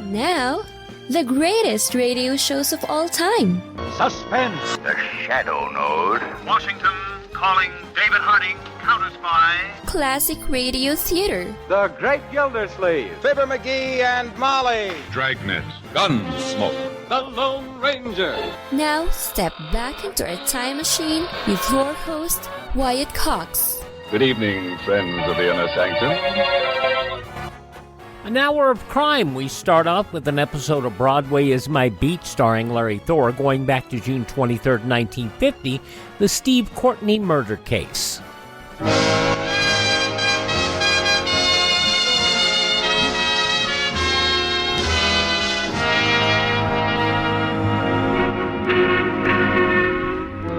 Now, the greatest radio shows of all time. Suspense. The Shadow Node. Washington calling David Harding, counter-spy. Classic radio theater. The Great Gildersleeve. Fibber McGee and Molly. Dragnet. Gunsmoke. The Lone Ranger. Now, step back into a time machine with your host, Wyatt Cox. Good evening, friends of the Inner Sanctum. An hour of crime. We start off with an episode of Broadway-is-my-beat starring Larry Thor going back to June 23rd, 1950, the Steve Courtney Murder Case.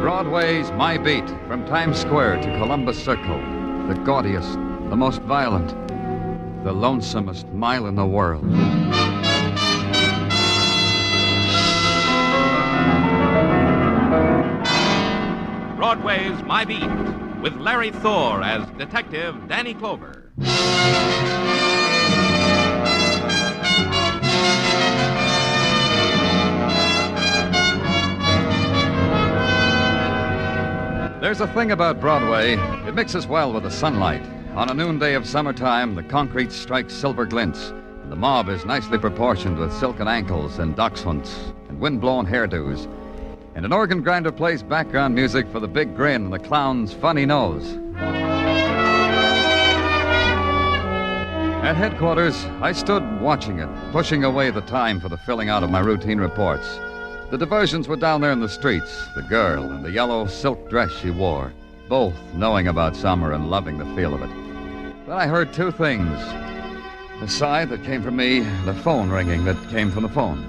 Broadway's My Beat, from Times Square to Columbus Circle, the gaudiest, the most violent, the lonesomest mile in the world. Broadway's My Beat, with Larry Thor as Detective Danny Clover. There's a thing about Broadway. It mixes well with the sunlight. On a noonday of summertime, the concrete strikes silver glints, and the mob is nicely proportioned with silken ankles and dachshunds and wind-blown hairdos. And an organ grinder plays background music for the big grin and the clown's funny nose. At headquarters, I stood watching it, pushing away the time for the filling out of my routine reports. The diversions were down there in the streets, the girl and the yellow silk dress she wore, both knowing about summer and loving the feel of it. Then I heard two things. A sigh that came from me, and a phone ringing that came from the phone.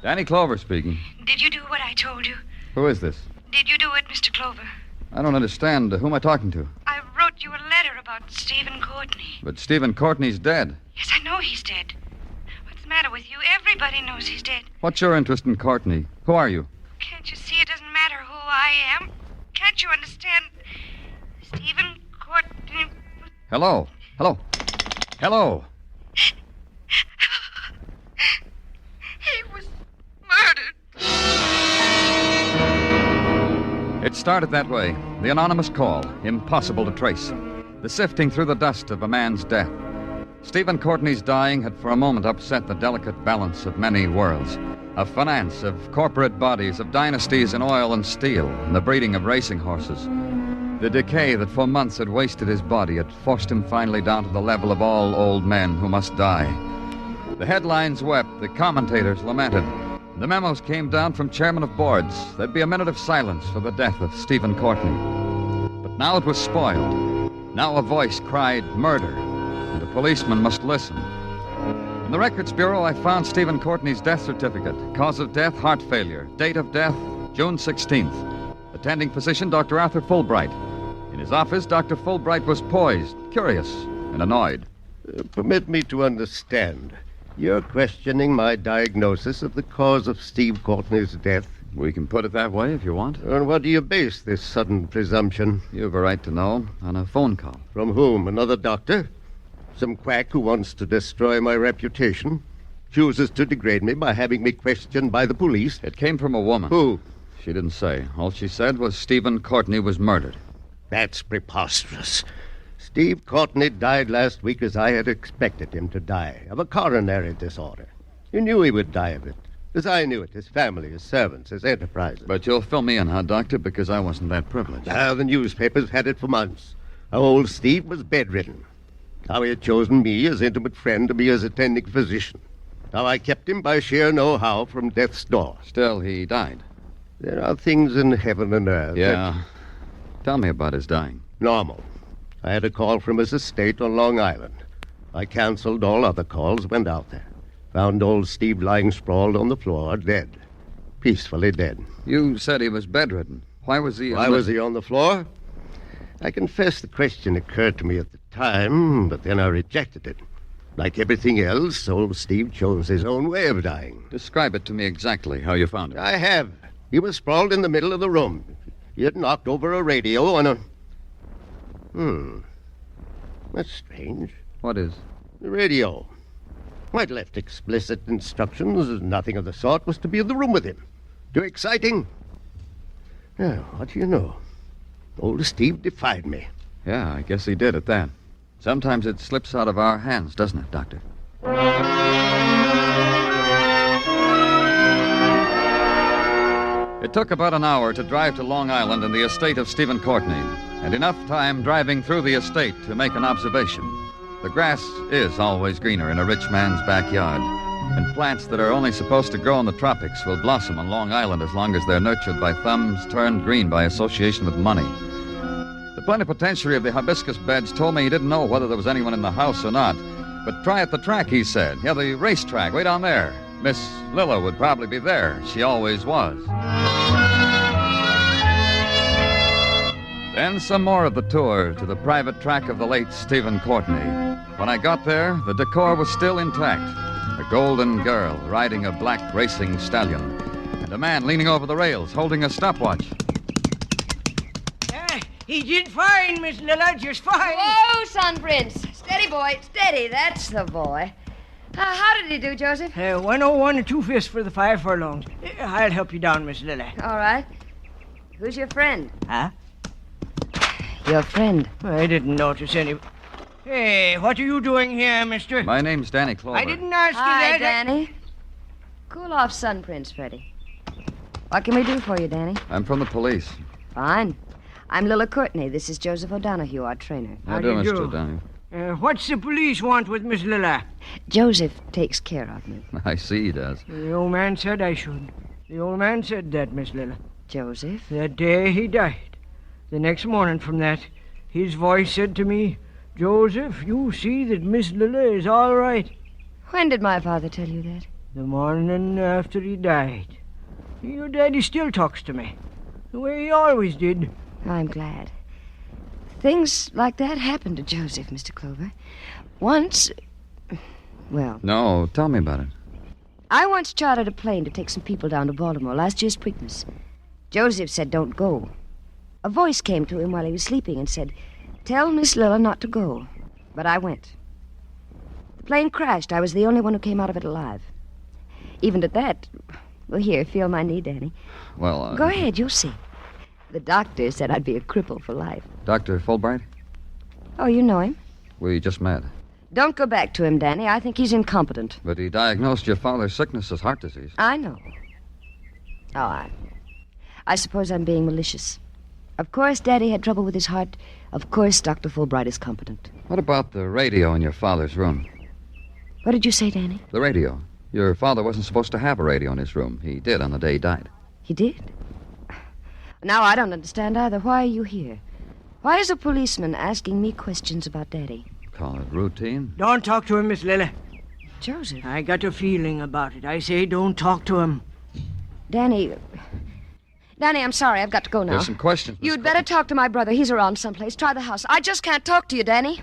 Danny Clover speaking. Did you do what I told you? Who is this? Did you do it, Mr. Clover? I don't understand. Who am I talking to? I wrote you a letter about Stephen Courtney. But Stephen Courtney's dead. Yes, I know he's dead. What's the matter with you? Everybody knows he's dead. What's your interest in Courtney? Who are you? Can't you see it doesn't matter who I am? Can't you understand? Stephen Courtney... Hello? Hello? Hello? He was murdered. It started that way. The anonymous call, impossible to trace. The sifting through the dust of a man's death. Stephen Courtney's dying had for a moment upset the delicate balance of many worlds. Of finance, of corporate bodies, of dynasties in oil and steel, and the breeding of racing horses. The decay that for months had wasted his body had forced him finally down to the level of all old men who must die. The headlines wept, the commentators lamented. The memos came down from chairmen of boards. There'd be a minute of silence for the death of Stephen Courtney. But now it was spoiled. Now a voice cried murder, and the policeman must listen. In the Records Bureau, I found Stephen Courtney's death certificate. Cause of death, heart failure. Date of death, June 16th. Attending physician, Dr. Arthur Fulbright. In his office, Dr. Fulbright was poised, curious, and annoyed. Permit me to understand. You're questioning my diagnosis of the cause of Steve Courtney's death? We can put it that way if you want. On what do you base this sudden presumption? You have a right to know. On a phone call. From whom? Another doctor? Some quack who wants to destroy my reputation? Chooses to degrade me by having me questioned by the police? It came from a woman. Who? She didn't say. All she said was Stephen Courtney was murdered. That's preposterous. Steve Courtney died last week as I had expected him to die, of a coronary disorder. You knew he would die of it, as I knew it, his family, his servants, his enterprises. But you'll fill me in, huh, Doctor, because I wasn't that privileged. The newspapers had it for months. How old Steve was bedridden. How he had chosen me as intimate friend to be his attending physician. How I kept him by sheer know-how from death's door. Still, he died. There are things in heaven and earth. Yeah. Tell me about his dying. Normal. I had a call from his estate on Long Island. I canceled all other calls, went out there. Found old Steve lying sprawled on the floor, dead. Peacefully dead. You said he was bedridden. Why was he... Why was he on the floor? I confess the question occurred to me at the time, but then I rejected it. Like everything else, old Steve chose his own way of dying. Describe it to me exactly, how you found him. I have. He was sprawled in the middle of the room. He had knocked over a radio on a... That's strange. What is? The radio. I'd left explicit instructions. Nothing of the sort was to be in the room with him. Too exciting? Now, what do you know? Old Steve defied me. Yeah, I guess he did at that. Sometimes it slips out of our hands, doesn't it, Doctor? It took about an hour to drive to Long Island and the estate of Stephen Courtney, and enough time driving through the estate to make an observation. The grass is always greener in a rich man's backyard, and plants that are only supposed to grow in the tropics will blossom on Long Island as long as they're nurtured by thumbs turned green by association with money. The plenipotentiary of the hibiscus beds told me he didn't know whether there was anyone in the house or not. But try at the track, he said. Yeah, the racetrack, way down there. Miss Lilla would probably be there. She always was. Then some more of the tour to the private track of the late Stephen Courtney. When I got there, the decor was still intact. A golden girl riding a black racing stallion, and a man leaning over the rails holding a stopwatch. He did fine, Miss Lilla, just fine. Whoa, Sun Prince. Steady, boy, steady. That's the boy. How did he do, Joseph? 101 and 2/5 for the 5 furlongs. I'll help you down, Miss Lilla. All right. Who's your friend? Huh? Your friend. I didn't notice any. Hey, what are you doing here, mister? My name's Danny Clover. I didn't ask you Hi, that. Danny. Cool off, Sun Prince, Freddie. What can we do for you, Danny? I'm from the police. Fine. I'm Lilla Courtney. This is Joseph O'Donoghue, our trainer. How do, Mr. O'Donoghue? What's the police want with Miss Lilla? Joseph takes care of me. I see he does. The old man said I should. The old man said that, Miss Lilla. Joseph? That day he died. The next morning from that, his voice said to me, Joseph, you see that Miss Lilla is all right. When did my father tell you that? The morning after he died. Your daddy still talks to me, the way he always did. I'm glad. Things like that happen to Joseph, Mr. Clover. Once, well... No, tell me about it. I once chartered a plane to take some people down to Baltimore last year's Preakness. Joseph said don't go. A voice came to him while he was sleeping and said, tell Miss Lilla not to go. But I went. The plane crashed. I was the only one who came out of it alive. Even at that... Well, here, feel my knee, Danny. Well, Go ahead, you'll see. The doctor said I'd be a cripple for life. Dr. Fulbright? Oh, you know him? We just met. Don't go back to him, Danny. I think he's incompetent. But he diagnosed your father's sickness as heart disease. I know. Oh, I suppose I'm being malicious. Of course, Daddy had trouble with his heart. Of course, Dr. Fulbright is competent. What about the radio in your father's room? What did you say, Danny? The radio. Your father wasn't supposed to have a radio in his room. He did on the day he died. He did? Now, I don't understand either. Why are you here? Why is a policeman asking me questions about Daddy? Call it routine. Don't talk to him, Miss Lilla. Joseph. I got a feeling about it. I say don't talk to him. Danny, I'm sorry. I've got to go now. There's some questions. You'd better talk to my brother. He's around someplace. Try the house. I just can't talk to you, Danny.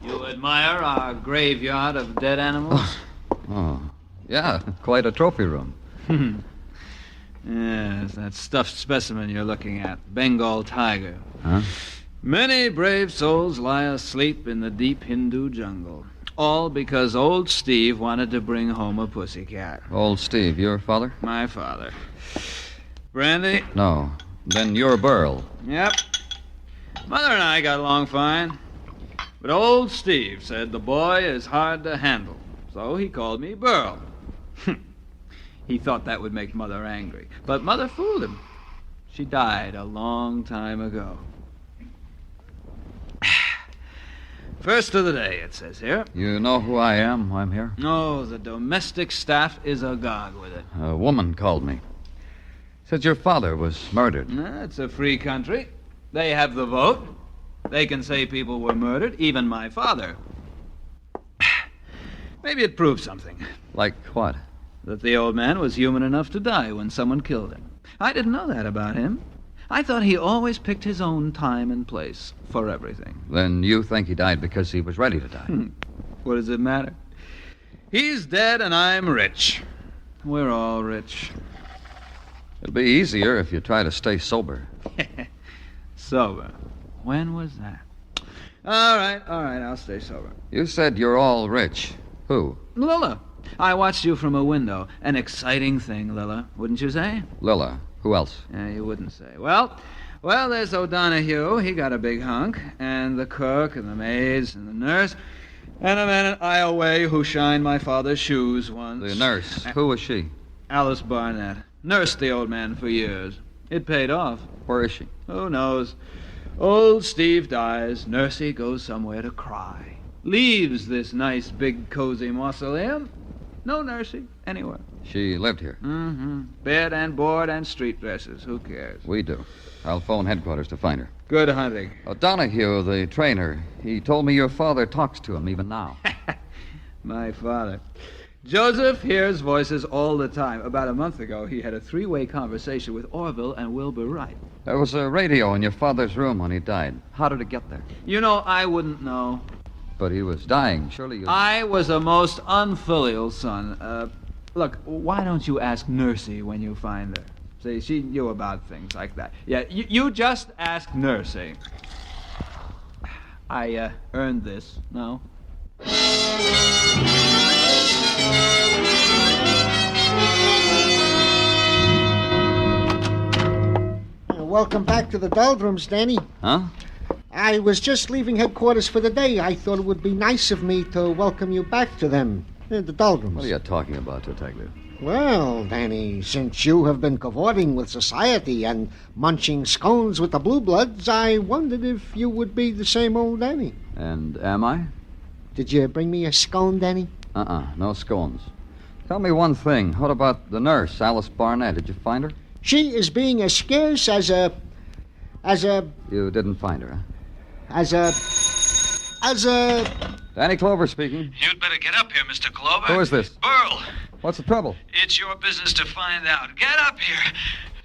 You admire our graveyard of dead animals? Oh, yeah, quite a trophy room. Yes, that stuffed specimen you're looking at, Bengal tiger. Huh? Many brave souls lie asleep in the deep Hindu jungle, all because old Steve wanted to bring home a pussycat. Old Steve, your father? My father. Brandy? No. Then you're Burl. Yep. Mother and I got along fine. But old Steve said the boy is hard to handle, so he called me Burl. He thought that would make Mother angry, but Mother fooled him. She died a long time ago. First of the day, it says here. You know who I am, why I'm here? No, the domestic staff is agog with it. A woman called me. Said your father was murdered. It's a free country. They have the vote. They can say people were murdered, even my father. Maybe it proves something. Like what? That the old man was human enough to die when someone killed him. I didn't know that about him. I thought he always picked his own time and place for everything. Then you think he died because he was ready to die? What does it matter? He's dead and I'm rich. We're all rich. It'll be easier if you try to stay sober. Sober. When was that? All right, I'll stay sober. You said you're all rich. Who? Lilla. I watched you from a window. An exciting thing, Lilla, wouldn't you say? Lilla. Who else? Yeah, you wouldn't say. Well, there's O'Donoghue. He got a big hunk. And the cook and the maids and the nurse. And a man in Iowa who shined my father's shoes once. The nurse. Who was she? Alice Barnett. Nursed the old man for years. It paid off. Where is she? Who knows? Old Steve dies. Nursey goes somewhere to cry. Leaves this nice, big, cozy mausoleum. No Nursey anywhere. She lived here? Mm-hmm. Bed and board and street dresses. Who cares? We do. I'll phone headquarters to find her. Good hunting. O'Donoghue, the trainer, he told me your father talks to him even now. My father. Joseph hears voices all the time. About a month ago, he had a three-way conversation with Orville and Wilbur Wright. There was a radio in your father's room when he died. How did it get there? You know, I wouldn't know. But he was dying. Surely you... I was a most unfilial son. Look, why don't you ask Nursey when you find her? See, she knew about things like that. Yeah, you just ask Nursey. I earned this, no? Welcome back to the doldrums, Danny. Huh? I was just leaving headquarters for the day. I thought it would be nice of me to welcome you back to them, the doldrums. What are you talking about, Detective? Well, Danny, since you have been cavorting with society and munching scones with the Blue Bloods, I wondered if you would be the same old Danny. And am I? Did you bring me a scone, Danny? No scones. Tell me one thing. What about the nurse, Alice Barnett? Did you find her? She is being as scarce as a... You didn't find her, huh? As a... Danny Clover speaking. You'd better get up here, Mr. Clover. Who is this? Burl. What's the trouble? It's your business to find out. Get up here.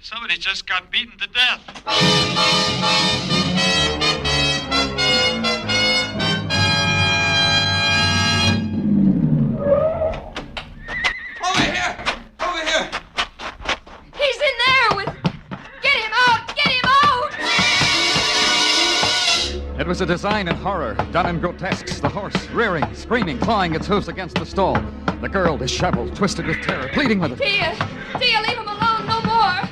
Somebody just got beaten to death. Over here! Over here! He's in there with... Get him out! Get him out! It was a design in horror, done in grotesques. The horse, rearing, screaming, clawing its hoofs against the stall. The girl, disheveled, twisted with terror, pleading with it. Tia, leave him alone, no more.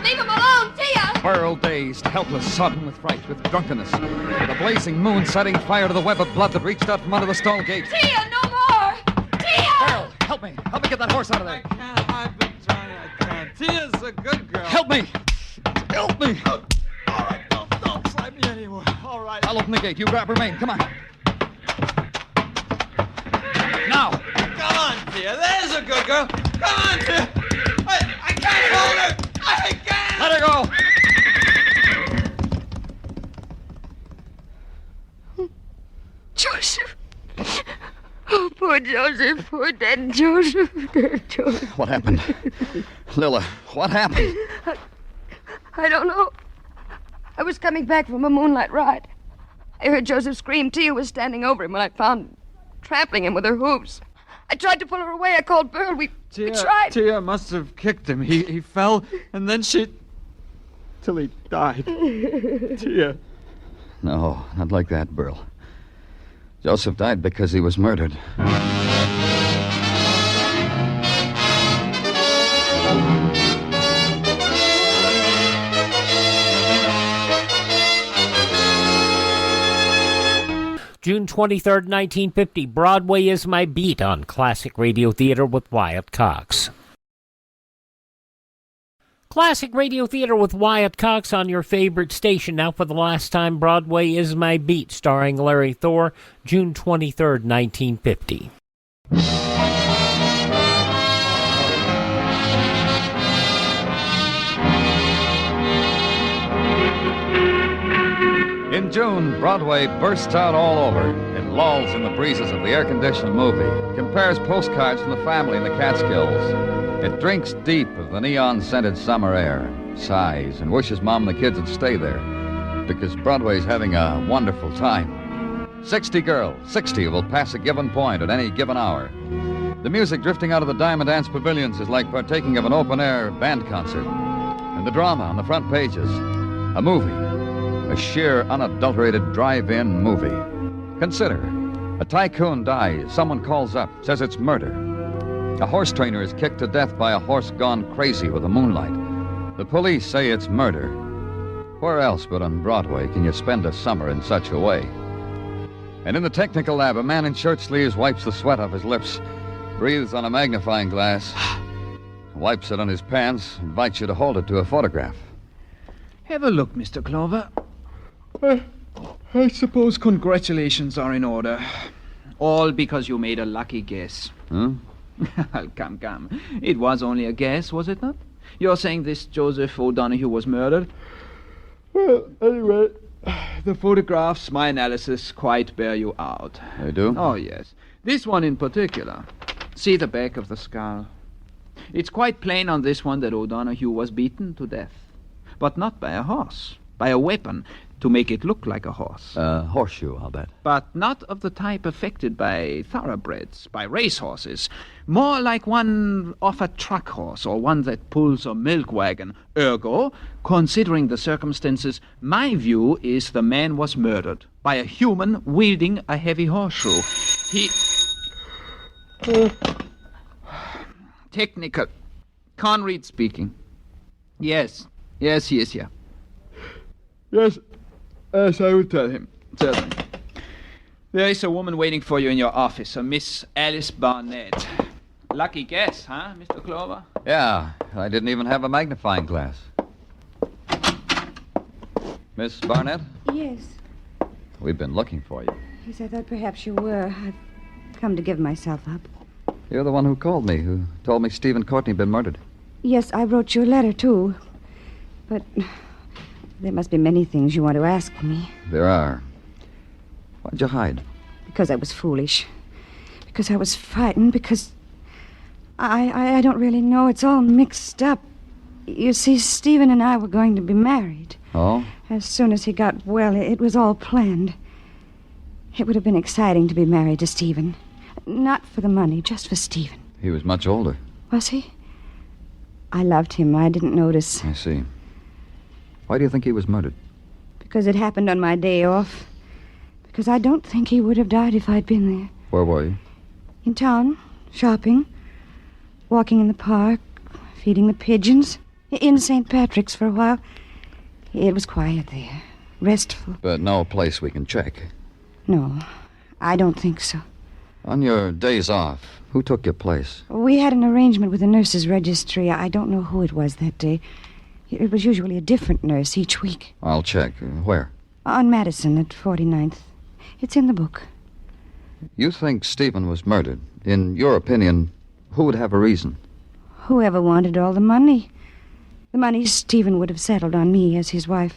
Leave him alone, Tia! Burl, dazed, helpless, sodden with fright, with drunkenness. With a blazing moon setting fire to the web of blood that reached out from under the stall gate. Tia, no more! Tia! Burl, help me. Help me get that horse out of there. I can't. I've been trying. I can't. Tia's a good girl. Help me. Help me. All right, don't slap me anymore. All right. I'll open the gate. You grab her mane. Come on. Now. Come on, Tia. There's a good girl. Come on, Tia. I can't hold her. I can't. Let her go. Joseph. Oh, poor Joseph. Poor dead Joseph. Dead Joseph. What happened? Lilla, what happened? I don't know. I was coming back from a moonlight ride. I heard Joseph scream. Tia was standing over him when I found him, trampling him with her hooves. I tried to pull her away. I called Burl. We tried. Tia must have kicked him. He fell, and then she... till he died. Tia. No, not like that, Burl. Joseph died because he was murdered. June 23rd, 1950, Broadway is My Beat on Classic Radio Theater with Wyatt Cox. Classic Radio Theater with Wyatt Cox on your favorite station. Now for the last time, Broadway is My Beat, starring Larry Thor, June 23rd, 1950. In June, Broadway bursts out all over. It lolls in the breezes of the air-conditioned movie, compares postcards from the family in the Catskills. It drinks deep of the neon-scented summer air, sighs, and wishes Mom and the kids would stay there, because Broadway's having a wonderful time. 60 girls, 60 will pass a given point at any given hour. The music drifting out of the Diamond Dance pavilions is like partaking of an open-air band concert. And the drama on the front pages, a movie, a sheer, unadulterated drive-in movie. Consider, a tycoon dies, someone calls up, says it's murder. A horse trainer is kicked to death by a horse gone crazy with the moonlight. The police say it's murder. Where else but on Broadway can you spend a summer in such a way? And in the technical lab, a man in shirt sleeves wipes the sweat off his lips, breathes on a magnifying glass, wipes it on his pants, invites you to hold it to a photograph. Have a look, Mr. Clover. I suppose congratulations are in order. All because you made a lucky guess. Hmm? Come. It was only a guess, was it not? You're saying this Joseph O'Donoghue was murdered? Well, anyway, the photographs, my analysis, quite bear you out. They do? Oh, yes. This one in particular. See the back of the skull. It's quite plain on this one that O'Donoghue was beaten to death. But not by a horse, by a weapon to make it look like a horse. Horseshoe, I'll bet. But not of the type affected by thoroughbreds, by racehorses. More like one off a truck horse or one that pulls a milk wagon. Ergo, considering the circumstances, my view is the man was murdered by a human wielding a heavy horseshoe. He... Technical. Conrad speaking. Yes, he is here. Yes, I will tell him. Certainly. There is a woman waiting for you in your office, a Miss Alice Barnett. Lucky guess, huh, Mr. Clover? Yeah, I didn't even have a magnifying glass. Miss Barnett? Yes. We've been looking for you. Yes, I thought perhaps you were. I've come to give myself up. You're the one who called me, who told me Stephen Courtney had been murdered. Yes, I wrote you a letter, too. But there must be many things you want to ask me. There are. Why'd you hide? Because I was foolish. Because I was frightened. Because I don't really know. It's all mixed up. You see, Stephen and I were going to be married. Oh? As soon as he got well, it was all planned. It would have been exciting to be married to Stephen. Not for the money, just for Stephen. He was much older. Was he? I loved him. I didn't notice. I see. Why do you think he was murdered? Because it happened on my day off. Because I don't think he would have died if I'd been there. Where were you? In town, shopping, walking in the park, feeding the pigeons. In St. Patrick's for a while. It was quiet there, restful. But no place we can check. No, I don't think so. On your days off, who took your place? We had an arrangement with the nurses' registry. I don't know who it was that day. It was usually a different nurse each week. I'll check. Where? On Madison at 49th. It's in the book. You think Stephen was murdered. In your opinion, who would have a reason? Whoever wanted all the money. The money Stephen would have settled on me as his wife.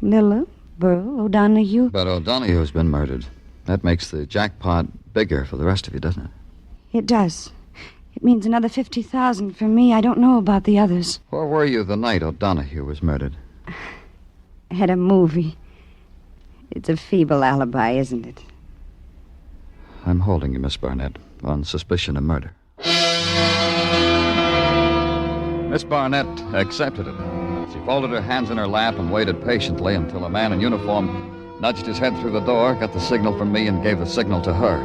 Lilla, Burl, O'Donoghue. But O'Donoghue's been murdered. That makes the jackpot bigger for the rest of you, doesn't it? It does. It means another 50,000 for me. I don't know about the others. Where were you the night O'Donoghue was murdered? At a movie. It's a feeble alibi, isn't it? I'm holding you, Miss Barnett, on suspicion of murder. Miss Barnett accepted it. She folded her hands in her lap and waited patiently until a man in uniform nudged his head through the door, got the signal from me, and gave the signal to her.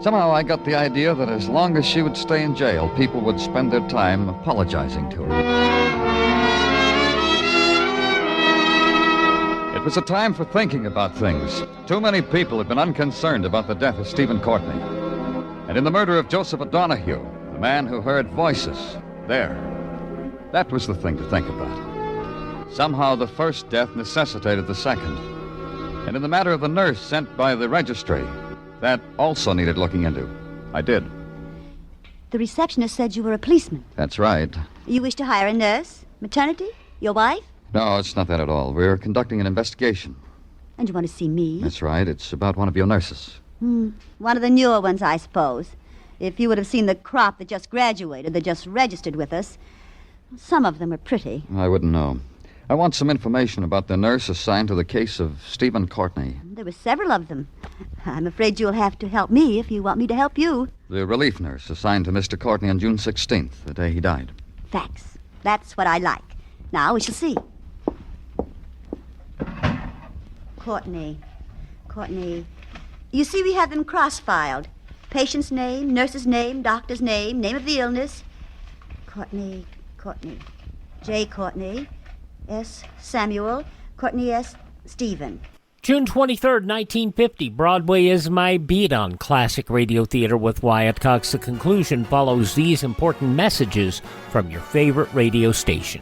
Somehow I got the idea that as long as she would stay in jail, people would spend their time apologizing to her. It was a time for thinking about things. Too many people had been unconcerned about the death of Stephen Courtney. And in the murder of Joseph O'Donoghue, the man who heard voices, there. That was the thing to think about. Somehow the first death necessitated the second. And in the matter of the nurse sent by the registry, that also needed looking into. I did. The receptionist said you were a policeman. That's right. You wish to hire a nurse? Maternity? Your wife? No, it's not that at all. We're conducting an investigation. And you want to see me? That's right. It's about one of your nurses. One of the newer ones, I suppose. If you would have seen the crop that just graduated, that just registered with us, some of them are pretty. I wouldn't know. I want some information about the nurse assigned to the case of Stephen Courtney. There were several of them. I'm afraid you'll have to help me if you want me to help you. The relief nurse assigned to Mr. Courtney on June 16th, the day he died. Facts. That's what I like. Now we shall see. Courtney. You see, we have them cross-filed. Patient's name, nurse's name, doctor's name, name of the illness. Courtney. J. Courtney. S. Samuel. Courtney S. Stephen. June 23rd, 1950, Broadway is My Beat on Classic Radio Theater with Wyatt Cox. The conclusion follows these important messages from your favorite radio station.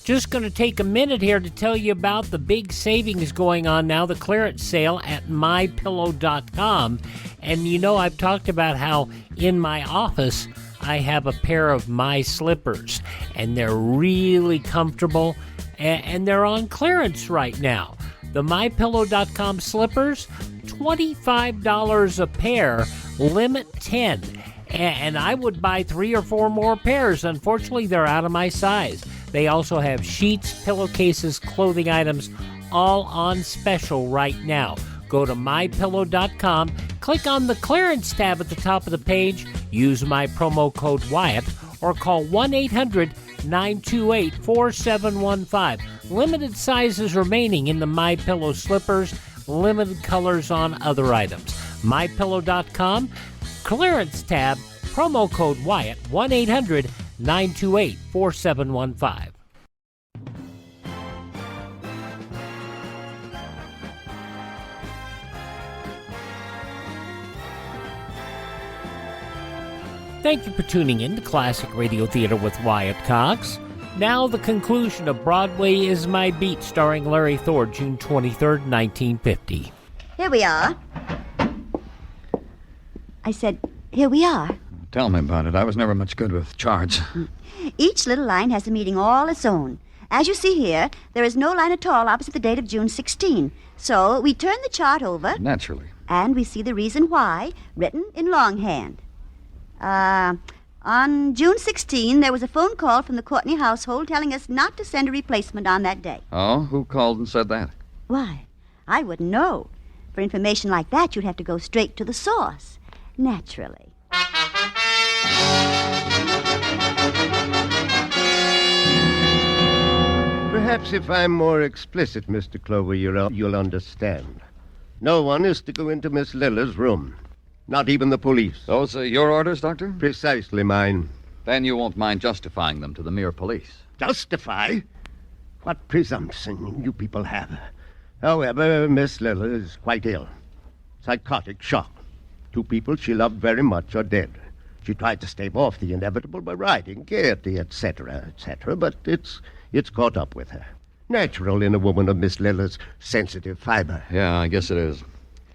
Just going to take a minute here to tell you about the big savings going on now, the clearance sale at mypillow.com. And you know, I've talked about how in my office I have a pair of my slippers, and they're really comfortable, and they're on clearance right now. The mypillow.com slippers, $25 a pair, limit 10. And I would buy 3 or 4 more pairs. Unfortunately, they're out of my size. They also have sheets, pillowcases, clothing items, all on special right now. Go to mypillow.com, click on the clearance tab at the top of the page, use my promo code Wyatt, or call 1-800-928-4715. Limited sizes remaining in the MyPillow slippers, limited colors on other items. mypillow.com, clearance tab, promo code Wyatt, 1-800-928-4715. Thank you for tuning in to Classic Radio Theater with Wyatt Cox. Now the conclusion of Broadway is My Beat, starring Larry Thor, June 23rd, 1950. Here we are. I said, here we are. Tell me about it. I was never much good with charts. Each little line has a meaning all its own. As you see here, there is no line at all opposite the date of June 16. So we turn the chart over. Naturally. And we see the reason why, written in longhand. On June 16, there was a phone call from the Courtney household telling us not to send a replacement on that day. Oh? Who called and said that? Why, I wouldn't know. For information like that, you'd have to go straight to the source. Naturally. Perhaps if I'm more explicit, Mr. Clover, you'll understand. No one is to go into Miss Lilla's room. Not even the police. Those are your orders, Doctor? Precisely mine. Then you won't mind justifying them to the mere police. Justify? What presumption you people have. However, Miss Lilla is quite ill. Psychotic shock. 2 people she loved very much are dead. She tried to stave off the inevitable by writing, gaiety, etc., but it's caught up with her. Natural in a woman of Miss Lilla's sensitive fiber. Yeah, I guess it is.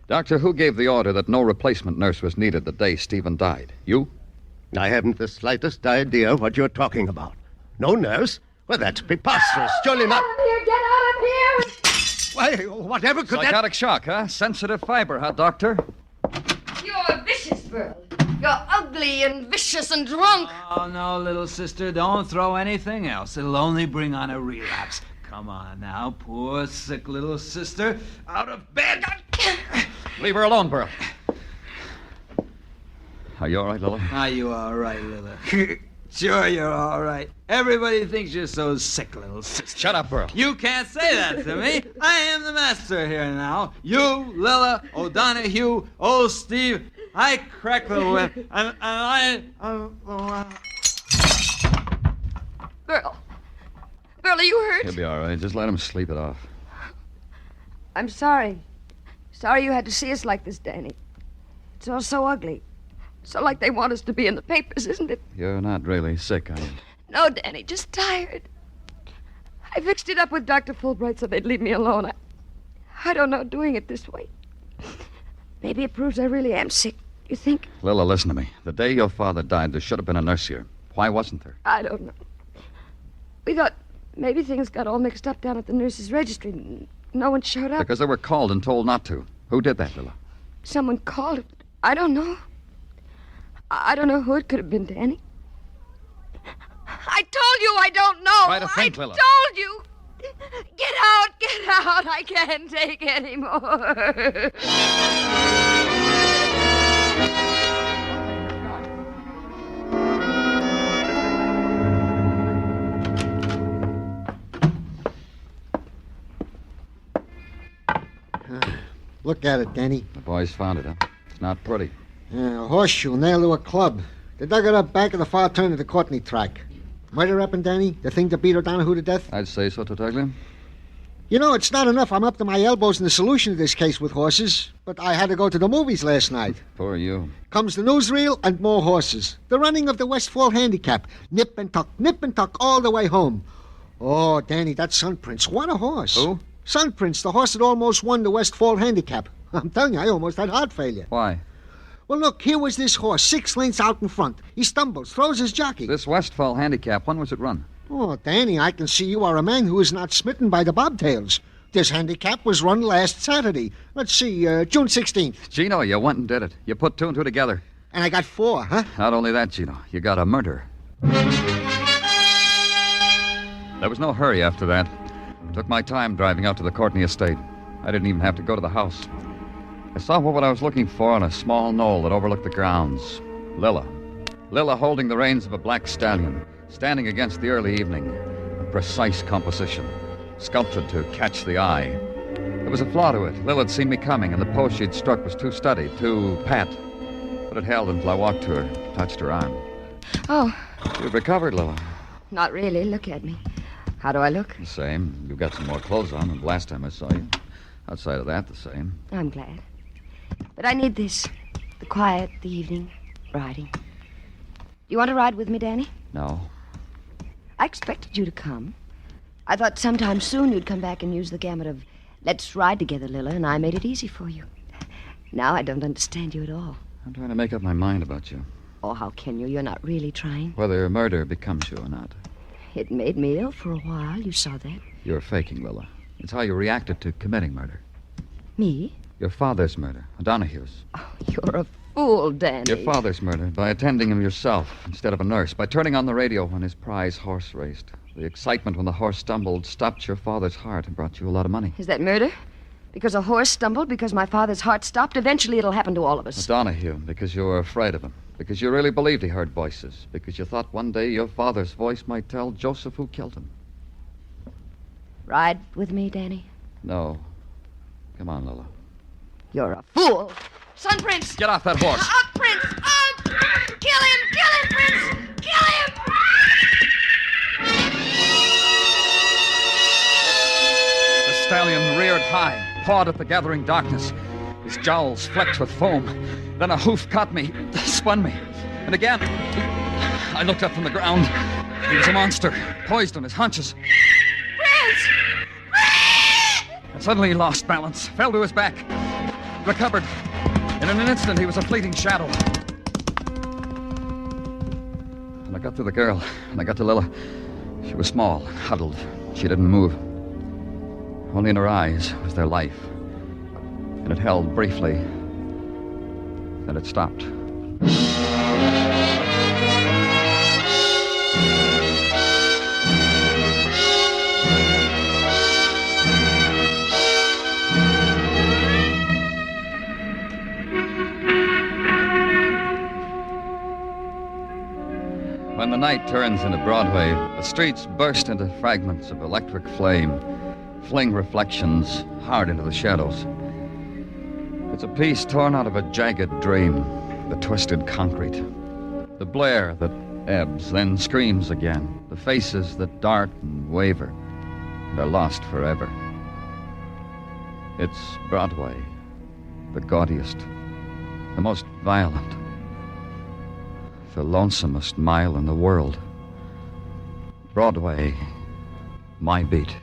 Doctor, who gave the order that no replacement nurse was needed the day Stephen died? You? I haven't the slightest idea what you're talking about. No nurse? Well, that's preposterous. Surely not. Get out of here! Why, whatever could Psychotic shock, huh? Sensitive fiber, huh, Doctor? You're vicious, Burl. You're ugly and vicious and drunk. Oh, no, little sister, don't throw anything else. It'll only bring on a relapse. Come on now, poor, sick little sister. Out of bed! Leave her alone, Burl. Are you all right, Lila? Are you all right, Lila? Sure, you're all right. Everybody thinks you're so sick, little sister. Shut up, Burl. You can't say that to me. I am the master here now. You, Lila, O'Donoghue, old Steve. I crack the whip, and Burl, are you hurt? He'll be all right. Just let him sleep it off. I'm sorry. Sorry you had to see us like this, Danny. It's all so ugly. So like they want us to be in the papers, isn't it? You're not really sick, are you? No, Danny, just tired. I fixed it up with Dr. Fulbright so they'd leave me alone. I don't know doing it this way. Maybe it proves I really am sick. You think? Lila, listen to me. The day your father died, there should have been a nurse here. Why wasn't there? I don't know. We thought maybe things got all mixed up down at the nurse's registry. No one showed up. Because they were called and told not to. Who did that, Lila? Someone called it. I don't know. I don't know who it could have been, Danny. I told you I don't know. Try to think, Lilla. I told you. Get out, get out. I can't take any more. Look at it, Danny. The boys found it, huh? It's not pretty. A horseshoe nailed to a club. They dug it up back of the far turn of the Courtney track. Murder happened, Danny? The thing that beat O'Donohue to death? I'd say so, Tartaglia. You know, it's not enough. I'm up to my elbows in the solution of this case with horses. But I had to go to the movies last night. Poor you. Comes the newsreel and more horses. The running of the Westfall Handicap. Nip and tuck all the way home. Oh, Danny, that Sun Prince. What a horse. Who? Sun Prince, the horse that almost won the Westfall Handicap. I'm telling you, I almost had heart failure. Why? Well, look, here was this horse, 6 lengths out in front. He stumbles, throws his jockey. This Westfall Handicap, when was it run? Oh, Danny, I can see you are a man who is not smitten by the bobtails. This handicap was run last Saturday. Let's see, June 16th. Gino, you went and did it. You put 2 and 2 together. And I got 4, huh? Not only that, Gino, you got a murder. There was no hurry after that. I took my time driving out to the Courtney estate. I didn't even have to go to the house. I saw what I was looking for on a small knoll that overlooked the grounds. Lilla. Lilla holding the reins of a black stallion, standing against the early evening. A precise composition, sculpted to catch the eye. There was a flaw to it. Lilla had seen me coming, and the pose she'd struck was too steady, too pat. But it held until I walked to her, touched her arm. Oh, You've recovered, Lilla. not really. Look at me. How do I look? The same. You've got some more clothes on than the last time I saw you. Outside of that, the same. I'm glad. But I need this. The quiet, the evening, riding. Do you want to ride with me, Danny? No. I expected you to come. I thought sometime soon you'd come back and use the gamut of, let's ride together, Lilla, and I made it easy for you. Now I don't understand you at all. I'm trying to make up my mind about you. Oh, how can you? You're not really trying. Whether murder becomes you or not. It made me ill for a while. You saw that. You're faking, Lilla. It's how you reacted to committing murder. Me? Your father's murder, O'Donoghue's. Oh, you're a fool, Danny. Your father's murder by attending him yourself instead of a nurse, by turning on the radio when his prize horse raced. The excitement when the horse stumbled stopped your father's heart and brought you a lot of money. Is that murder? Because a horse stumbled, because my father's heart stopped, eventually it'll happen to all of us. O'Donoghue, because you were afraid of him. Because you really believed he heard voices. Because you thought one day your father's voice might tell Joseph who killed him. Ride with me, Danny? No. Come on, Lilla. You're a fool. Sun Prince! Get off that horse. Up, Prince! Up! Kill him, Prince! Kill him! The stallion reared high, pawed at the gathering darkness. His jowls flecked with foam. Then a hoof caught me, spun me. And again, I looked up from the ground. He was a monster, poised on his haunches. Prince! And suddenly he lost balance, fell to his back, recovered. In an instant, he was a fleeting shadow. And I got to the girl, and I got to Lilla. She was small, huddled. She didn't move. Only in her eyes was their life. And it held briefly. Then it stopped. When the night turns into Broadway, the streets burst into fragments of electric flame, fling reflections hard into the shadows. It's a piece torn out of a jagged dream, the twisted concrete, the blare that ebbs, then screams again, the faces that dart and waver, and are lost forever. It's Broadway, the gaudiest, the most violent, the lonesomest mile in the world. Broadway, my beat.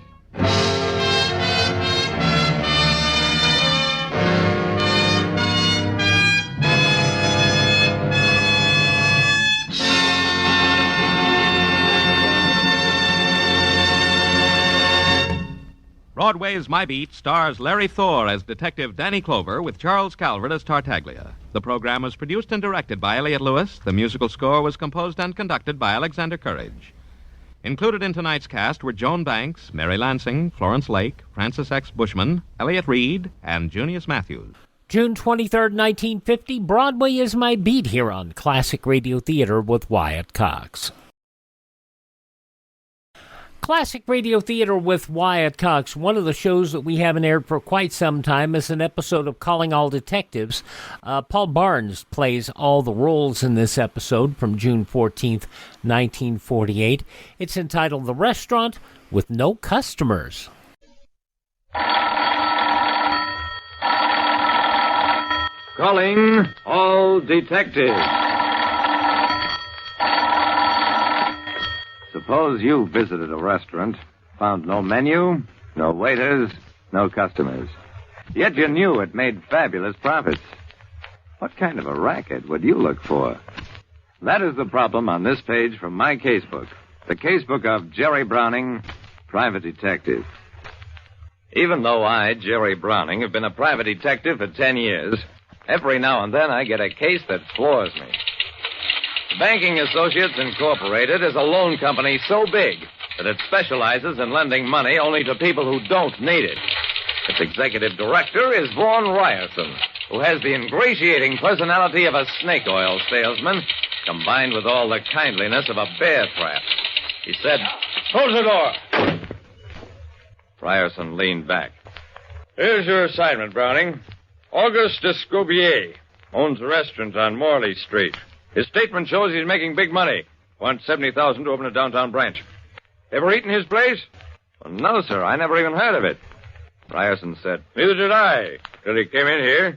Broadway's My Beat stars Larry Thor as Detective Danny Clover with Charles Calvert as Tartaglia. The program was produced and directed by Elliott Lewis. The musical score was composed and conducted by Alexander Courage. Included in tonight's cast were Joan Banks, Mary Lansing, Florence Lake, Francis X. Bushman, Elliott Reed, and Junius Matthews. June 23rd, 1950, Broadway is My Beat here on Classic Radio Theater with Wyatt Cox. Classic Radio Theater with Wyatt Cox. One of the shows that we haven't aired for quite some time is an episode of Calling All Detectives. Paul Barnes plays all the roles in this episode from June 14th, 1948. It's entitled The Restaurant with No Customers. Calling all detectives. Suppose you visited a restaurant, found no menu, no waiters, no customers. Yet you knew it made fabulous profits. What kind of a racket would you look for? That is the problem on this page from my casebook. The casebook of Jerry Browning, private detective. Even though I, Jerry Browning, have been a private detective for 10 years, every now and then I get a case that floors me. Banking Associates Incorporated is a loan company so big that it specializes in lending money only to people who don't need it. Its executive director is Vaughn Ryerson, who has the ingratiating personality of a snake oil salesman combined with all the kindliness of a bear trap. He said, "Close the door." Ryerson leaned back. Here's your assignment, Browning. Auguste Escobier owns a restaurant on Morley Street. His statement shows he's making big money. Wants $70,000 to open a downtown branch. Ever eaten his place? Well, no, sir. I never even heard of it. Ryerson said, Neither did I, till he came in here.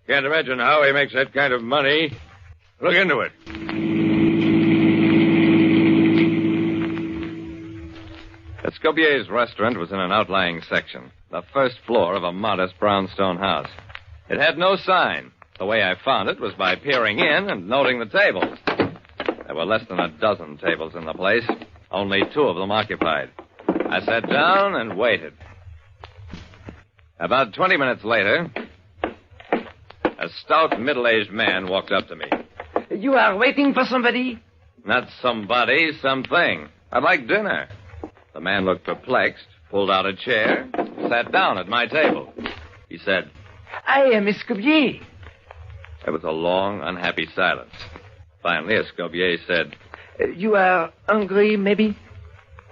Can't imagine how he makes that kind of money. Look into it. Escobier's restaurant was in an outlying section, the first floor of a modest brownstone house. It had no sign. The way I found it was by peering in and noting the tables. There were less than a dozen tables in the place, only 2 of them occupied. I sat down and waited. About 20 minutes later, a stout, middle-aged man walked up to me. You are waiting for somebody? Not somebody, something. I'd like dinner. The man looked perplexed, pulled out a chair, sat down at my table. He said, I am Escobier. There was a long, unhappy silence. Finally, Escobier said, You are hungry, maybe?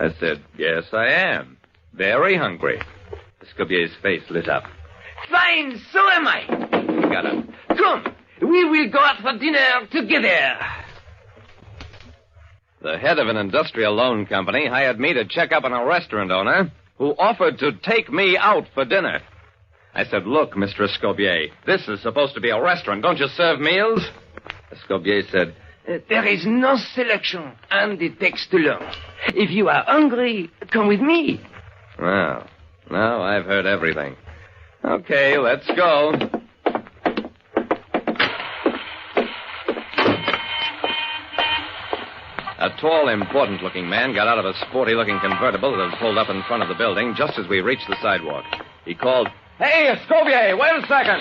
I said, Yes, I am. Very hungry. Escobier's face lit up. Fine, so am I. He got up. Come, we will go out for dinner together. The head of an industrial loan company hired me to check up on a restaurant owner who offered to take me out for dinner. I said, Look, Mr. Escobier, this is supposed to be a restaurant. Don't you serve meals? Escobier said, There is no selection, and it takes to learn. If you are hungry, come with me. Well, now I've heard everything. Okay, let's go. A tall, important-looking man got out of a sporty-looking convertible that had pulled up in front of the building just as we reached the sidewalk. He called, Hey, Escobier, wait a second.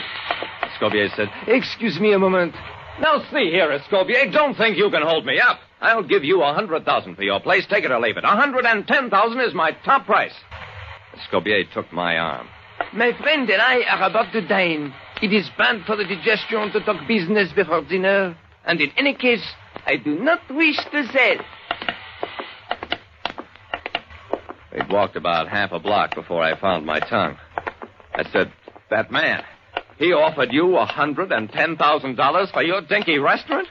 Escobier said, Excuse me a moment. Now, see here, Escobier, don't think you can hold me up. I'll give you $100,000 for your place. Take it or leave it. $110,000 is my top price. Escobier took my arm. My friend and I are about to dine. It is bad for the digestion to talk business before dinner. And in any case, I do not wish to sell. We'd walked about half a block before I found my tongue. I said, That man, he offered you $110,000 for your dinky restaurant?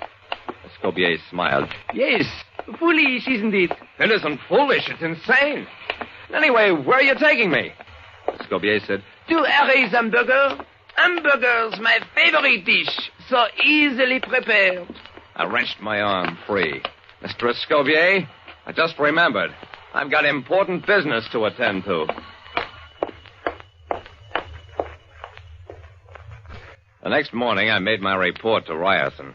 Escobier smiled. Yes, foolish, isn't it? It isn't foolish, it's insane. Anyway, where are you taking me? Escobier said, To Harry's hamburger. Hamburgers, my favorite dish, so easily prepared. I wrenched my arm free. Mr. Escobier, I just remembered. I've got important business to attend to. The next morning, I made my report to Ryerson.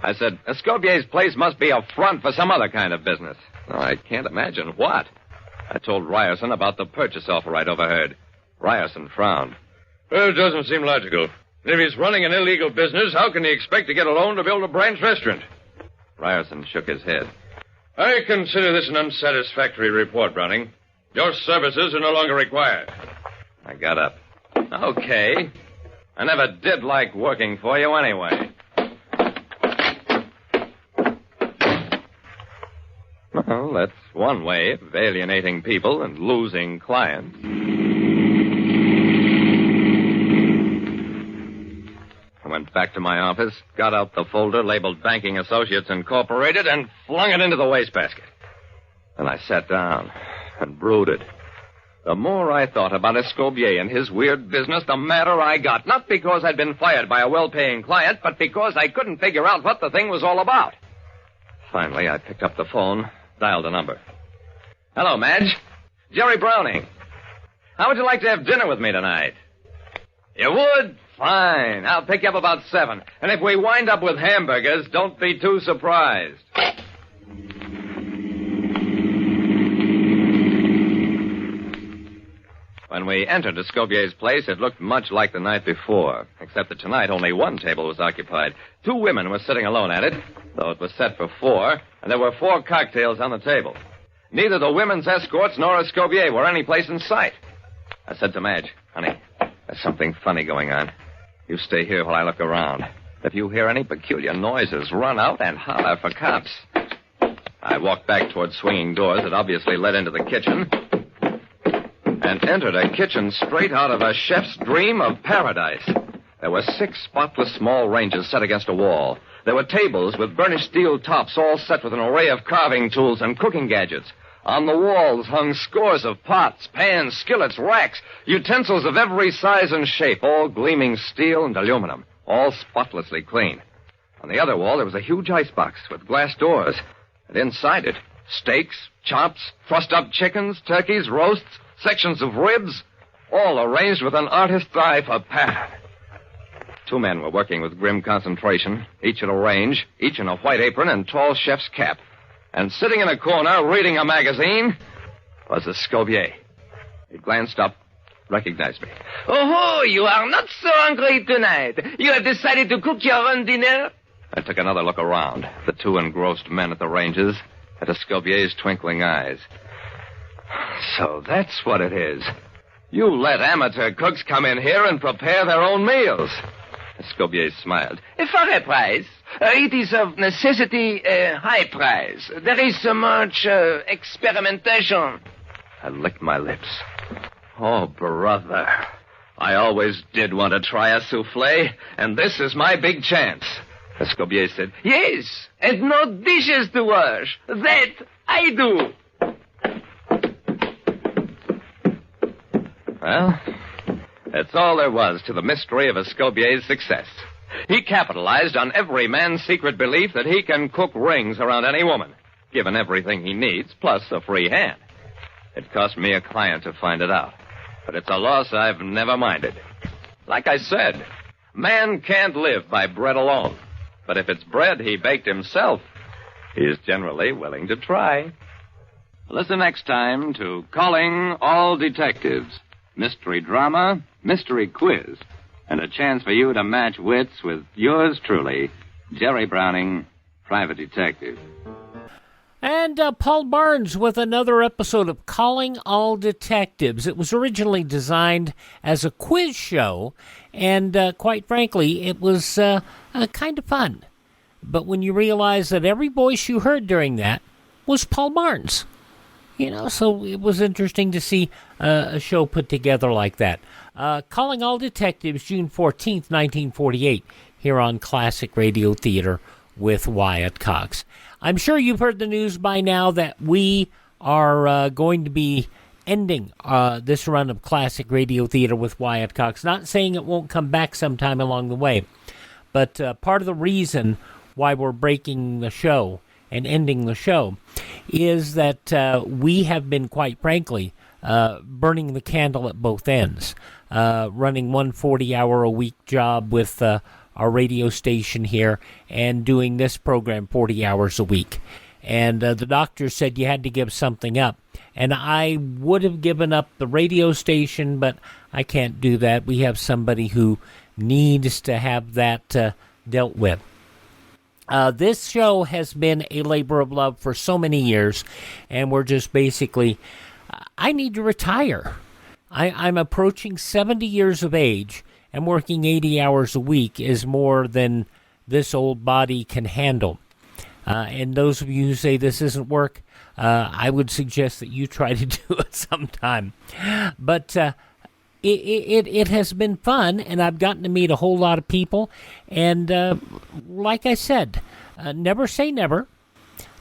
I said, Escobier's place must be a front for some other kind of business. No, I can't imagine what. I told Ryerson about the purchase offer I'd overheard. Ryerson frowned. Well, it doesn't seem logical. If he's running an illegal business, how can he expect to get a loan to build a branch restaurant? Ryerson shook his head. I consider this an unsatisfactory report, Browning. Your services are no longer required. I got up. Okay. I never did like working for you anyway. Well, that's one way of alienating people and losing clients. I went back to my office, got out the folder labeled Banking Associates Incorporated, and flung it into the wastebasket. Then I sat down and brooded. The more I thought about Escobier and his weird business, the madder I got. Not because I'd been fired by a well-paying client, but because I couldn't figure out what the thing was all about. Finally, I picked up the phone, dialed a number. Hello, Madge. Jerry Browning. How would you like to have dinner with me tonight? You would? Fine. I'll pick you up about 7. And if we wind up with hamburgers, don't be too surprised. When we entered Escobier's place, it looked much like the night before, except that tonight only one table was occupied. 2 women were sitting alone at it, though it was set for 4, and there were 4 cocktails on the table. Neither the women's escorts nor Escobier were any place in sight. I said to Madge, honey, there's something funny going on. You stay here while I look around. If you hear any peculiar noises, run out and holler for cops. I walked back toward swinging doors that obviously led into the kitchen and entered a kitchen straight out of a chef's dream of paradise. There were 6 spotless small ranges set against a wall. There were tables with burnished steel tops all set with an array of carving tools and cooking gadgets. On the walls hung scores of pots, pans, skillets, racks, utensils of every size and shape, all gleaming steel and aluminum, all spotlessly clean. On the other wall, there was a huge icebox with glass doors, and inside it, steaks, chops, trussed-up chickens, turkeys, roasts, sections of ribs, all arranged with an artist's eye for pattern. 2 men were working with grim concentration, each at a range, each in a white apron and tall chef's cap. And sitting in a corner, reading a magazine, was Escobier. He glanced up, recognized me. Oh, you are not so hungry tonight. You have decided to cook your own dinner? I took another look around. The 2 engrossed men at the ranges, at Escobier's twinkling eyes. So that's what it is. You let amateur cooks come in here and prepare their own meals. Escobier smiled. For a price. It is of necessity a high price. There is so much experimentation. I licked my lips. Oh, brother. I always did want to try a souffle, and this is my big chance. Escobier said, Yes, and no dishes to wash. That I do. Well, that's all there was to the mystery of Escobier's success. He capitalized on every man's secret belief that he can cook rings around any woman, given everything he needs, plus a free hand. It cost me a client to find it out, but it's a loss I've never minded. Like I said, man can't live by bread alone, but if it's bread he baked himself, he is generally willing to try. Listen next time to Calling All Detectives. Mystery drama, mystery quiz, and a chance for you to match wits with yours truly, Jerry Browning, Private Detective. And Paul Barnes with another episode of Calling All Detectives. It was originally designed as a quiz show, and quite frankly, it was kind of fun. But when you realize that every voice you heard during that was Paul Barnes, so it was interesting to see a show put together like that. Calling All Detectives, June 14th, 1948, here on Classic Radio Theater with Wyatt Cox. I'm sure you've heard the news by now that we are going to be ending this run of Classic Radio Theater with Wyatt Cox. Not saying it won't come back sometime along the way, but part of the reason why we're breaking the show and ending the show is that we have been, quite frankly, burning the candle at both ends, running one 40-hour-a-week job with our radio station here and doing this program 40 hours a week. And the doctor said you had to give something up. And I would have given up the radio station, but I can't do that. We have somebody who needs to have that dealt with. This show has been a labor of love for so many years, and we're just basically, I need to retire. I'm approaching 70 years of age, and working 80 hours a week is more than this old body can handle. And those of you who say this isn't work, I would suggest that you try to do it sometime. But it has been fun, and I've gotten to meet a whole lot of people. And like I said, never say never,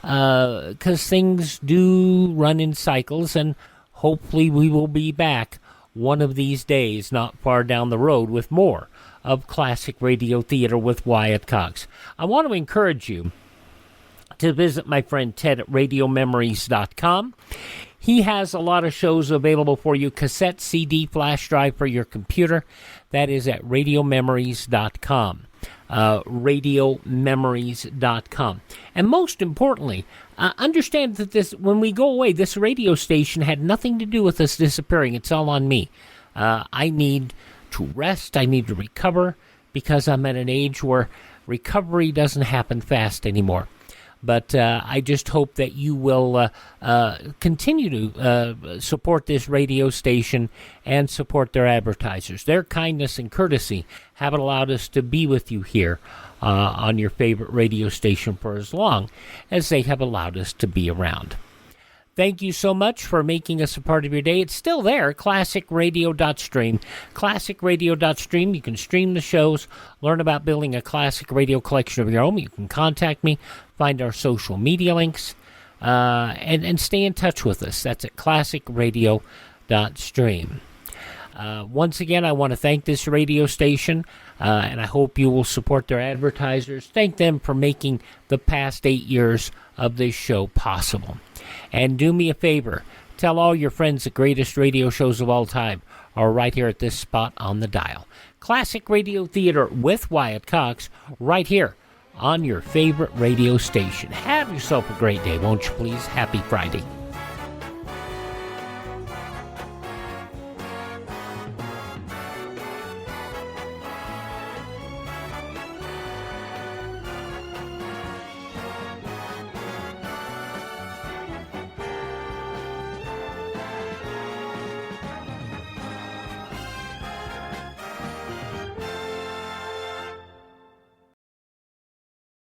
because things do run in cycles, and hopefully we will be back one of these days, not far down the road, with more of Classic Radio Theater with Wyatt Cox. I want to encourage you to visit my friend Ted at radiomemories.com. He has a lot of shows available for you, cassette, CD, flash drive for your computer. That is at radiomemories.com. Radiomemories.com. And most importantly, understand that this, when we go away, this radio station had nothing to do with us disappearing. It's all on me. I need to rest. I need to recover, because I'm at an age where recovery doesn't happen fast anymore. But I just hope that you will continue to support this radio station and support their advertisers. Their kindness and courtesy have allowed us to be with you here on your favorite radio station for as long as they have allowed us to be around. Thank you so much for making us a part of your day. It's still there, classicradio.stream. Classicradio.stream. You can stream the shows, learn about building a classic radio collection of your own. You can contact me, find our social media links, and stay in touch with us. That's at classicradio.stream. Once again, I want to thank this radio station, and I hope you will support their advertisers. Thank them for making the past 8 years of this show possible. And do me a favor, tell all your friends the greatest radio shows of all time are right here at this spot on the dial. Classic Radio Theater with Wyatt Cox, right here on your favorite radio station. Have yourself a great day, won't you please? Happy Friday.